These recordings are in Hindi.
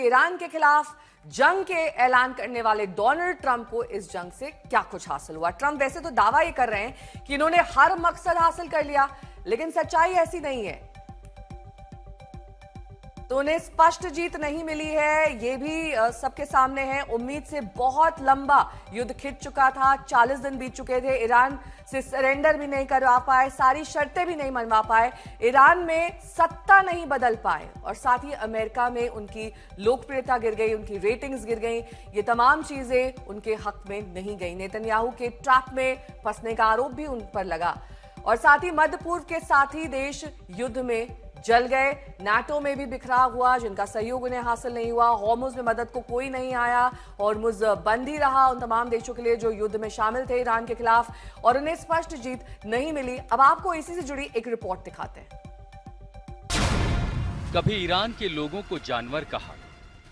ईरान के खिलाफ जंग के ऐलान करने वाले डोनाल्ड ट्रंप को इस जंग से क्या कुछ हासिल हुआ। ट्रंप वैसे तो दावा ये कर रहे हैं कि इन्होंने हर मकसद हासिल कर लिया, लेकिन सच्चाई ऐसी नहीं है। तो उन्हें स्पष्ट जीत नहीं मिली है, ये भी सबके सामने है। उम्मीद से बहुत लंबा युद्ध खिंच चुका था, 40 दिन बीत चुके थे। ईरान से सरेंडर भी नहीं करवा पाए, सारी शर्तें भी नहीं मनवा पाए, ईरान में सत्ता नहीं बदल पाए, और साथ ही अमेरिका में उनकी लोकप्रियता गिर गई, उनकी रेटिंग्स गिर गई। ये तमाम चीजें उनके हक में नहीं गई। नेतन्याहू के ट्रैप में फंसने का आरोप भी उन पर लगा, और साथ ही मध्य पूर्व के साथी देश युद्ध में जल गए। नाटो में भी बिखराव हुआ, जिनका सहयोग उन्हें हासिल नहीं हुआ। हॉर्मुज में मदद को कोई नहीं आया, हॉर्मुज बंद ही रहा उन तमाम देशों के लिए जो युद्ध में शामिल थे ईरान के खिलाफ, और उन्हें स्पष्ट जीत नहीं मिली। अब आपको इसी से जुड़ी एक रिपोर्ट दिखाते हैं। कभी ईरान के लोगों को जानवर कहा,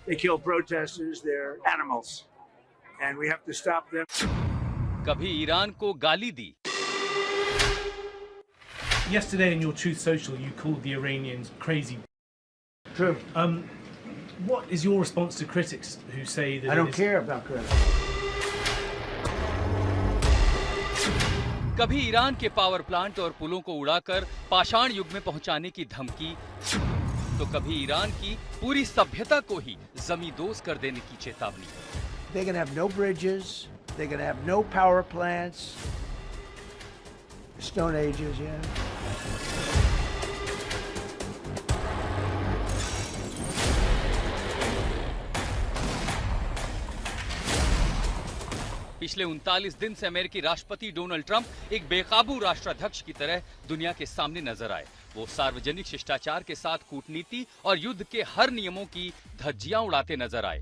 They kill protesters, they're animals, and we have to stop them. कभी ईरान को गाली दी। Yesterday in your Truth Social, you called the Iranians crazy. True. What is your response to critics who say that I don't care about critics. कभी ईरान के पावर प्लांट और पुलों को उड़ाकर पाषाण युग में पहुंचाने की धमकी, तो कभी ईरान की पूरी सभ्यता को ही जमींदोज कर देने की चेतावनी। They're gonna have no bridges. They're gonna have no power plants. Stone Ages, yeah. पिछले 39 दिन से अमेरिकी राष्ट्रपति डोनाल्ड ट्रंप एक बेकाबू राष्ट्राध्यक्ष की तरह दुनिया के सामने नजर आए। वो सार्वजनिक शिष्टाचार के साथ कूटनीति और युद्ध के हर नियमों की धज्जियां उड़ाते नजर आए।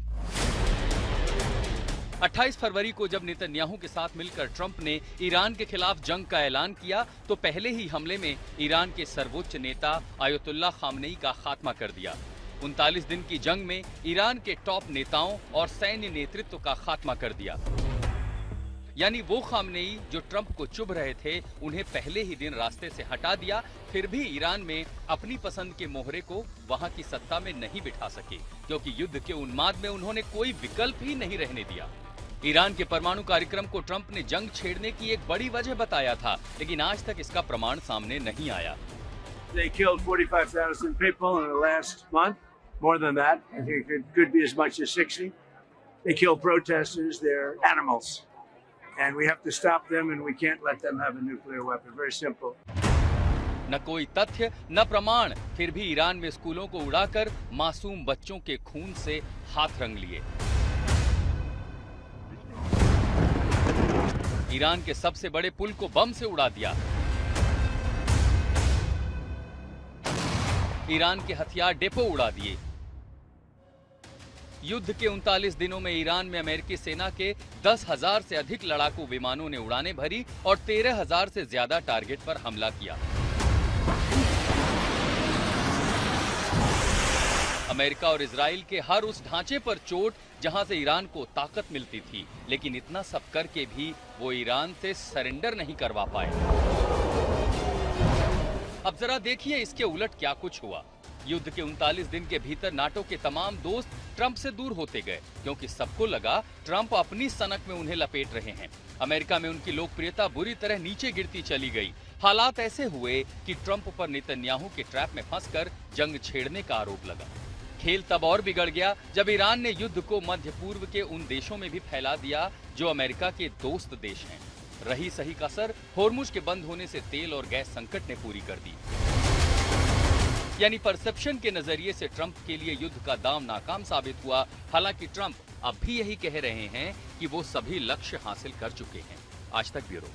28 फरवरी को जब नेतन्याहू के साथ मिलकर ट्रंप ने ईरान के खिलाफ जंग का ऐलान किया, तो पहले ही हमले में ईरान के सर्वोच्च नेता आयतुल्लाह खामनेई का खात्मा कर दिया। 39 दिन की जंग में ईरान के टॉप नेताओं और सैन्य नेतृत्व का खात्मा कर दिया। यानी वो खामनेई जो ट्रंप को चुभ रहे थे, उन्हें पहले ही दिन रास्ते से हटा दिया। फिर भी ईरान में अपनी पसंद के मोहरे को वहां की सत्ता में नहीं बिठा सके, क्योंकि युद्ध के उन्माद में उन्होंने कोई विकल्प ही नहीं रहने दिया। ईरान के परमाणु कार्यक्रम को ट्रंप ने जंग छेड़ने की एक बड़ी वजह बताया था, लेकिन आज तक इसका प्रमाण सामने नहीं आया। They killed 45,000 people in the last month. More than that. I think it could be as much as 60. They kill protesters. They're animals. And we have to stop them, and we can't let them have a nuclear weapon. Very simple. न कोई तथ्य न प्रमाण, फिर भी ईरान में स्कूलों को उड़ाकर मासूम बच्चों के खून से हाथ रंग लिए। ईरान के सबसे बड़े पुल को बम से उड़ा दिया। ईरान के हथियार डिपो उड़ा दिए। युद्ध के 39 दिनों में ईरान में अमेरिकी सेना के 10,000 से अधिक लड़ाकू विमानों ने उड़ानें भरी और 13,000 से ज्यादा टारगेट पर हमला किया। अमेरिका और इजराइल के हर उस ढांचे पर चोट जहां से ईरान को ताकत मिलती थी, लेकिन इतना सब करके भी वो ईरान से सरेंडर नहीं करवा पाए। अब जरा देखिए इसके उलट क्या कुछ हुआ। युद्ध के 39 दिन के भीतर नाटो के तमाम दोस्त ट्रंप से दूर होते गए, क्योंकि सबको लगा ट्रंप अपनी सनक में उन्हें लपेट रहे हैं। अमेरिका में उनकी लोकप्रियता बुरी तरह नीचे गिरती चली गई। हालात ऐसे हुए कि ट्रंप पर नेतन्याहू के ट्रैप में फंसकर जंग छेड़ने का आरोप लगा। खेल तब और बिगड़ गया जब ईरान ने युद्ध को मध्य पूर्व के उन देशों में भी फैला दिया जो अमेरिका के दोस्त देश हैं। रही सही कसर हॉर्मुज के बंद होने से तेल और गैस संकट ने पूरी कर दी। यानी परसेप्शन के नजरिए से ट्रंप के लिए युद्ध का दांव नाकाम साबित हुआ। हालांकि ट्रंप अब भी यही कह रहे हैं कि वो सभी लक्ष्य हासिल कर चुके हैं। आज तक ब्यूरो।